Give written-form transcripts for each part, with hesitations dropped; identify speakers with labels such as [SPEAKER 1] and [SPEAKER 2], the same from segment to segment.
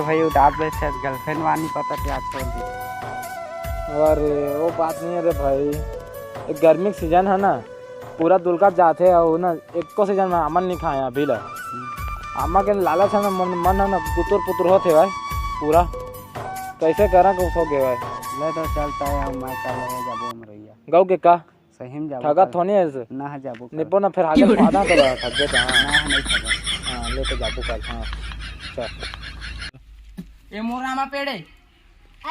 [SPEAKER 1] भाई उड़ा दे गर्लफ्रेंड वानी पता क्या छोड़ दी।
[SPEAKER 2] अरे वो बात नहीं है रे भाई, एक गर्मी का सीजन है ना, पूरा दुलका जाते है ना, एक को सीजन में अमन नहीं खाया अभी ला अम्मा के लालच है ना, मन है ना पुतुर पुतुर होते भाई पूरा कैसे करा कुछ हो गया भाई।
[SPEAKER 1] ले तो चलता है हम मैं कल ले जाबो हम रहिया
[SPEAKER 2] गाँव के का
[SPEAKER 1] सही में जाबो
[SPEAKER 2] ठगा थोनी है
[SPEAKER 1] ना जाबो
[SPEAKER 2] निपो ना फिर आगे आधा तो ठग गए
[SPEAKER 1] ना नहीं ठगा।
[SPEAKER 2] हाँ ले तो जाबो कल। हाँ चल
[SPEAKER 3] ये मोरामा पेड़े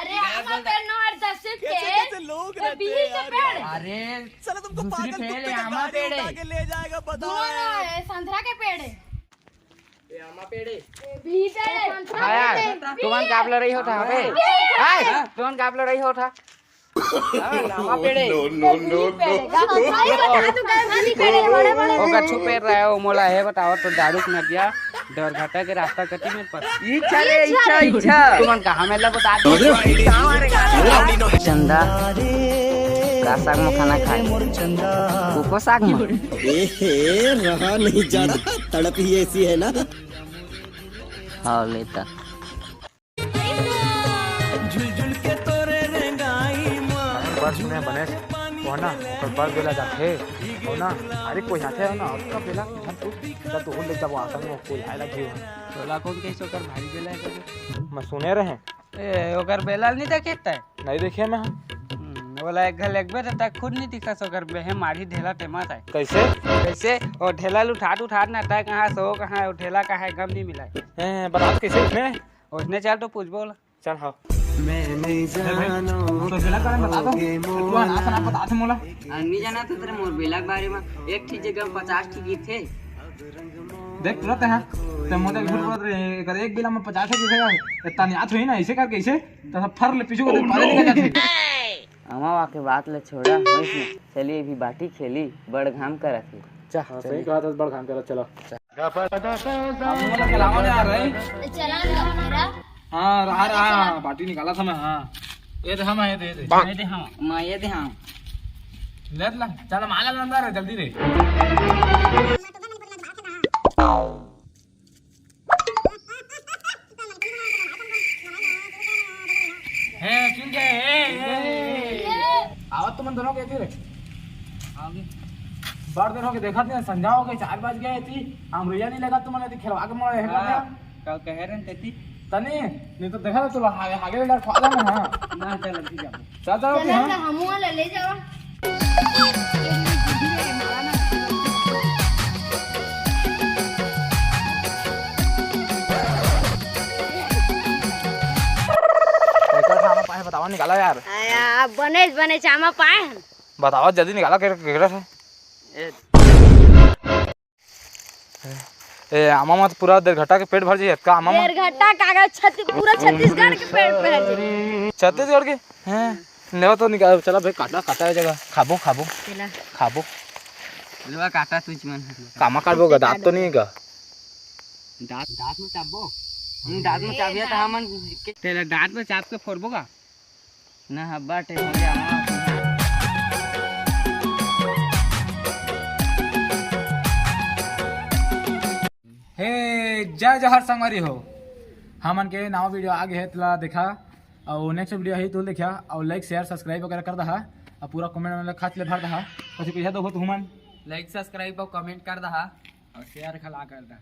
[SPEAKER 4] अरे आमा पेड़ नो और 10 के लोग रहते हैं पेड़।
[SPEAKER 3] अरे
[SPEAKER 5] साला तुमको
[SPEAKER 3] दूसरी
[SPEAKER 5] पागल
[SPEAKER 3] फेल
[SPEAKER 5] कुत्ते
[SPEAKER 3] है,
[SPEAKER 5] का
[SPEAKER 3] आमा
[SPEAKER 5] गाड़ी
[SPEAKER 3] पेड़ है।
[SPEAKER 5] उठा के ले जाएगा बताओ।
[SPEAKER 4] दोनों है संतरा के पेड़ है,
[SPEAKER 3] ये आमा पेड़े
[SPEAKER 4] भी पेड़ है संतरा
[SPEAKER 1] हाँ यार
[SPEAKER 4] के पेड़।
[SPEAKER 1] तुमन काबला रही होता हबे हाय तुमन काबला रही होता
[SPEAKER 3] आमा पेड़े
[SPEAKER 1] ओका छुपे रहे हो मोला है बताओ तो दारू न दिया डर घटा के रास्ता कटी में पर इच्छा रे इच्छा इच्छा तुमन कहां में बता दो चंदा का साग में खाना खाए ऊपर साग में
[SPEAKER 5] रहा नहीं जा रहा, तड़प ही ऐसी है ना।
[SPEAKER 1] हाँ लेता
[SPEAKER 2] बस में बने हो ना और बड़ बेला जाते हो ना। अरे कोई आते हो ना उसका बेला जब तू ले जब आता है कोई आएला जीव
[SPEAKER 1] तोला कौन कैसे ओकर भाई बेला है
[SPEAKER 2] मैं सुने रहे
[SPEAKER 1] ए ओकर बेला नहीं देखता है
[SPEAKER 2] नहीं देखे मैं
[SPEAKER 1] बोला एक घर एक बेर तक खुद नहीं दिखा सोकर बेहे मारी ढेला टेमा था
[SPEAKER 2] कैसे
[SPEAKER 1] कैसे और ढेला उठा ना था कहाँ सो कहाँ ठेला कहाँ है गम नहीं मिला
[SPEAKER 2] बता कैसे उसने
[SPEAKER 1] उसने चल तो पूछ बोला
[SPEAKER 2] चल हाँ
[SPEAKER 1] नहीं जाना तो तेरे मोर बेला के बारे में एक ठीक जगह 50 की थे
[SPEAKER 2] देख तुरंत है तो मोटे झूठ बोल रहे अगर एक बिना में 50 की दिखेगा इतना नहीं आत हुई ना ऐसे करके ऐसे तो सब फर ले पीछे को पहले निकल जाते।
[SPEAKER 1] अमा के बात ले छोड़ा वैसे चलिए भी बाटी खेली बड़ घाम करा थी
[SPEAKER 2] चल सही कहा था बड़ काम करो चलो
[SPEAKER 4] चला
[SPEAKER 2] हाँ रहा बाटी निकाला था मैं। हाँ ये दे हम ये दे
[SPEAKER 1] ये दे हाँ मैं ये दे हाँ
[SPEAKER 2] ले ला चल माला अंदर है जल्दी रे है क्यों गए आवत तुम दोनों के थे आगे बार दिन हो के देखा थे संध्या हो गई 4 बज गए थी हम रुइया नहीं लगा तुमने खिलवा के मोड़ है
[SPEAKER 1] कल कह रहे थे
[SPEAKER 2] तने नहीं तो देखा तो आगे लड़ खा ना। हां
[SPEAKER 1] ना चल लगी जा
[SPEAKER 2] चल चल
[SPEAKER 4] चला ना हमू ले जाओ
[SPEAKER 2] खाना पाए बताओ निकाला यार
[SPEAKER 4] आया बने चामा पाए
[SPEAKER 2] बताओ जल्दी निकाला केकरा से ए आमा मत पूरा देरघट्टा के पेट भर जाए का आमा
[SPEAKER 4] देरघट्टा कागज पूरा छत्तीसगढ़ के पेड़ पे है
[SPEAKER 2] छत्तीसगढ़ के हैं ले तो निकाल चला भाई काटा काटा है जगह खाबो खाबो
[SPEAKER 4] चला
[SPEAKER 2] खाबो
[SPEAKER 1] लवा काटा तुझ मन
[SPEAKER 2] कामा काटबो गा दांत तो नहीं गा
[SPEAKER 1] दांत में चाबो दांत में चाबिया तो हमन तेरा दांत में चाप के फोड़बो का ना हब्बा टे हो गया
[SPEAKER 2] हे जय जहर संगवारी हो हमन के नवा वीडियो आगे है तला देखा और नेक्स्ट वीडियो है तो देखा और लाइक शेयर सब्सक्राइब वगैरह कर दहा और पूरा कमेंट में खाच ले भर दहा कथि कहिया दो तुमन
[SPEAKER 1] लाइक सब्सक्राइब और कमेंट कर दहा और शेयर खला कर दा।